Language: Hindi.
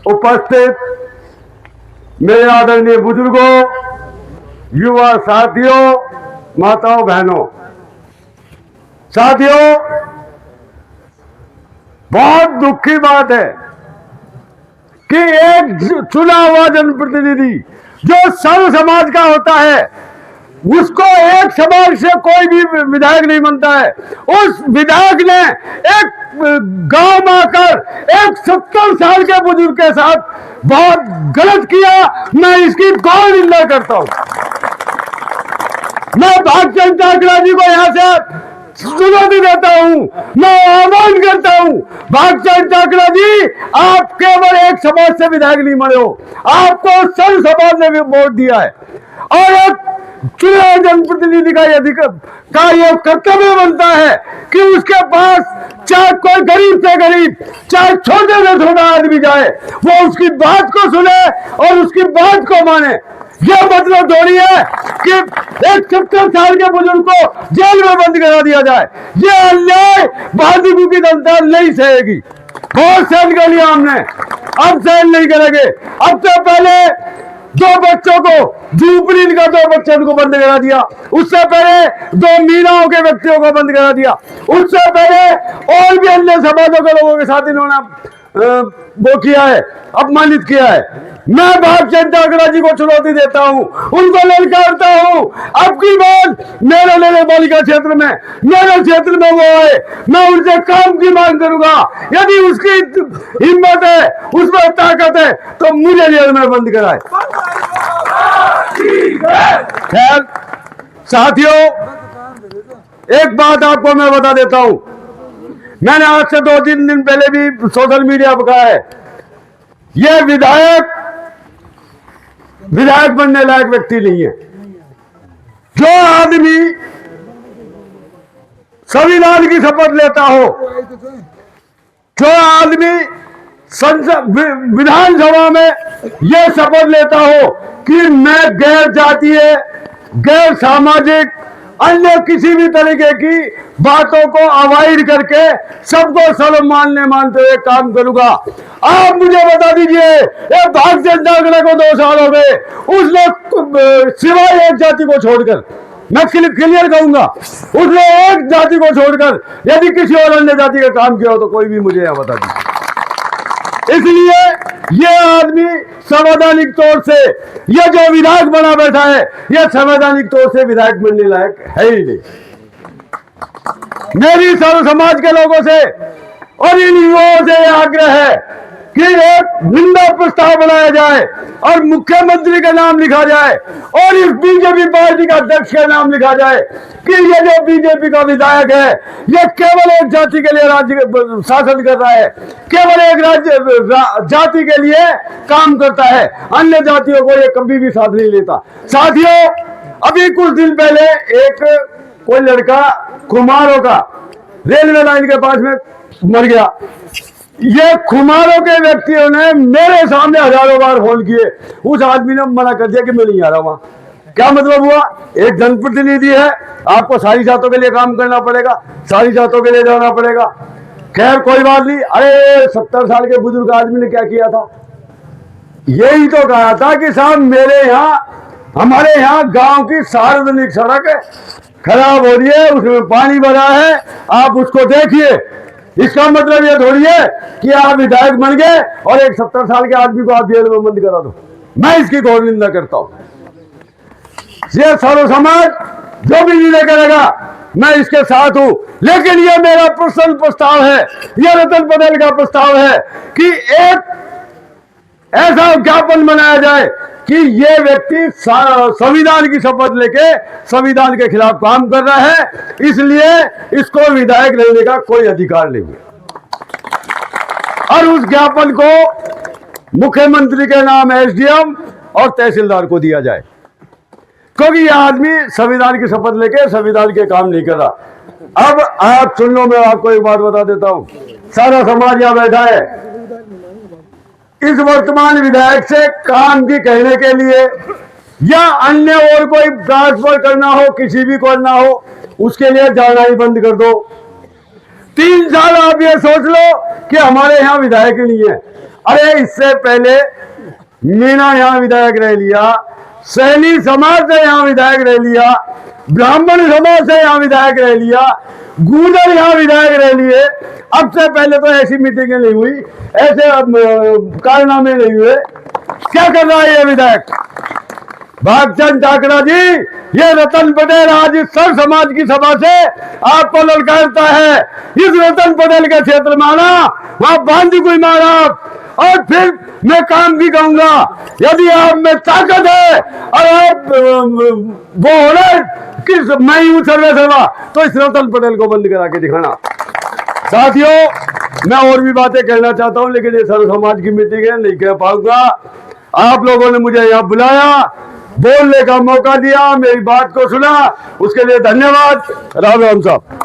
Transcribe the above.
उपस्थित मेरे आदरणीय बुजुर्गों, युवा साथियों, माताओं बहनों, साथियों, बहुत दुख की बात है कि एक चुना हुआ जनप्रतिनिधि जो सर्व समाज का होता है, उसको एक समाज से कोई भी विधायक नहीं बनता है। उस विधायक ने एक गांव में आकर एक 70 साल के बुजुर्ग के साथ बहुत गलत किया। मैं इसकी घोर निंदा करता हूं। मैं भागचंद चाकला जी को यहां से चुनौती देता हूं, मैं आह्वान करता हूं, भागचंद चाकला जी, आप केवल एक समाज से विधायक नहीं बने हो, आपको सर्व समाज ने भी वोट दिया है और एक चुने जनप्रतिनिधि का यह कर्तव्य बनता है कि उसके पास चाहे कोई गरीब से गरीब, चाहे छोटे से छोटा आदमी जाए, वो उसकी बात को सुने और उसकी बात को माने। यह मतलब थोड़ी है कि एक 70 साल के बुजुर्ग को जेल में बंद करा दिया जाए। यह अन्याय भारतीय की जनता नहीं सहेगी। बहुत सहन कर लिया हमने, अब सहन नहीं करेंगे। अब तो पहले 2 बच्चों को जूपरीन का 2 बच्चों को बंद करा दिया, उससे पहले 2 मीनाओं के व्यक्तियों को बंद करा दिया, उससे पहले और भी अन्य समाजों के लोगों के साथ इन्होंने वो किया है, अपमानित किया है। मैं भागचंद चाकला जी को चुनौती देता हूं, उनको ललकारता हूं। अब की बात मेरे नगर पालिका क्षेत्र में, मेरे क्षेत्र में वो है, मैं उनसे काम की मांग करूंगा। यदि उसकी हिम्मत है, उसमें ताकत है, तो मुझे जेल में बंद कराए। खैर साथियों, एक बात आपको मैं बता देता हूं। मैंने आज से 2-3 दिन पहले भी सोशल मीडिया पर कहा है, यह विधायक बनने लायक व्यक्ति नहीं है। जो आदमी संविधान की शपथ लेता हो, जो आदमी विधानसभा में यह शपथ लेता हो कि मैं गैर जातीय, गैर सामाजिक, अन्य किसी भी तरीके की बातों को अवॉइड करके सबको सर्वमान्य मानते हुए काम करूंगा। आप मुझे बता दीजिए, ये भागचंद चाकला को 2 साल हो गए, उसने सिवाय एक जाति को छोड़कर, मैं क्लियर कहूंगा, उसने एक जाति को छोड़कर यदि किसी और अन्य जाति का काम किया हो तो कोई भी मुझे यहां बता दीजिए। इसलिए यह आदमी संवैधानिक तौर से, यह जो विधायक बना बैठा है, यह संवैधानिक तौर से विधायक बनने लायक है ही नहीं। मेरी सर्व समाज के लोगों से और इन युवाओं से यह आग्रह है कि एक निंदा प्रस्ताव बनाया जाए और मुख्यमंत्री का नाम लिखा जाए और इस बीजेपी पार्टी का अध्यक्ष का नाम लिखा जाए कि ये जो बीजेपी का विधायक है, ये केवल एक जाति के लिए राज्य शासन कर रहा है, केवल एक जाति के लिए काम करता है, अन्य जातियों को ये कभी भी साथ नहीं लेता। साथियों, अभी कुछ दिन पहले एक कोई लड़का खुमारों का रेलवे लाइन के पास में मर गया। ये खुमारों के व्यक्तियों ने मेरे सामने हजारों बार फोन किए, उस आदमी ने मना कर दिया कि मैं नहीं आ रहा वहां। क्या मतलब हुआ? एक जनप्रतिनिधि है, आपको सारी जातों के लिए काम करना पड़ेगा, सारी जातों के लिए जाना पड़ेगा। खैर कोई बात नहीं। अरे 70 साल के बुजुर्ग आदमी ने क्या किया था? यही तो कहा था कि साहब मेरे यहाँ, हमारे यहाँ गांव की सार्वजनिक सड़क खराब हो रही है, उसमें पानी भरा है, आप उसको देखिए। इसका मतलब ये थोड़ी है कि आप विधायक बन गए और एक 70 साल के आदमी को आप जेल में बंद करा दो। मैं इसकी घोर निंदा करता हूं। ये सर्व समाज जो भी निर्णय करेगा मैं इसके साथ हूं, लेकिन ये मेरा पर्सनल प्रस्ताव है, यह रतन पटेल का प्रस्ताव है कि एक ऐसा ज्ञापन बनाया जाए कि ये व्यक्ति संविधान की शपथ लेके संविधान के खिलाफ काम कर रहा है, इसलिए इसको विधायक रहने का कोई अधिकार नहीं है। और उस ज्ञापन को मुख्यमंत्री के नाम एसडीएम और तहसीलदार को दिया जाए, क्योंकि यह आदमी संविधान की शपथ लेके संविधान के काम नहीं कर रहा। अब आप सुन लो, मैं आपको एक बात बता देता हूं। सारा समाज यहां बैठा है, इस वर्तमान विधायक से काम की कहने के लिए या अन्य और कोई ट्रांसफर करना हो, किसी भी करना हो, उसके लिए जाना ही बंद कर दो। 3 साल आप ये सोच लो कि हमारे यहाँ विधायक नहीं है। अरे इससे पहले मीना यहाँ विधायक रह लिया, सैनी समाज से यहाँ विधायक रह लिया, ब्राह्मण समाज से यहाँ विधायक रह लिया, गुर्जर यहाँ विधायक रह लिए। अब से पहले तो ऐसी मीटिंगें नहीं हुई, ऐसे कारनामे नहीं हुए। क्या कर रहा है ये विधायक भागचंद ठाकरा जी? ये रतन पटेल आज इस सर्व समाज की सभा से आपको ललकारता है। इस रतन पटेल के क्षेत्र में आना, वहां बांधी कोई मारा, और फिर मैं काम भी कहूंगा, यदि आप में ताकत है और आप वो हो रहे कि मैं हूं सर्वे सर्वा, तो इस रतन पटेल को बंद करा के दिखाना। साथियों, मैं और भी बातें कहना चाहता हूं, लेकिन ये सर्व समाज की मीटिंग है, नहीं कह पाऊंगा। आप लोगों ने मुझे यहाँ बुलाया, बोलने का मौका दिया, मेरी बात को सुना, उसके लिए धन्यवाद। राम राम साहब।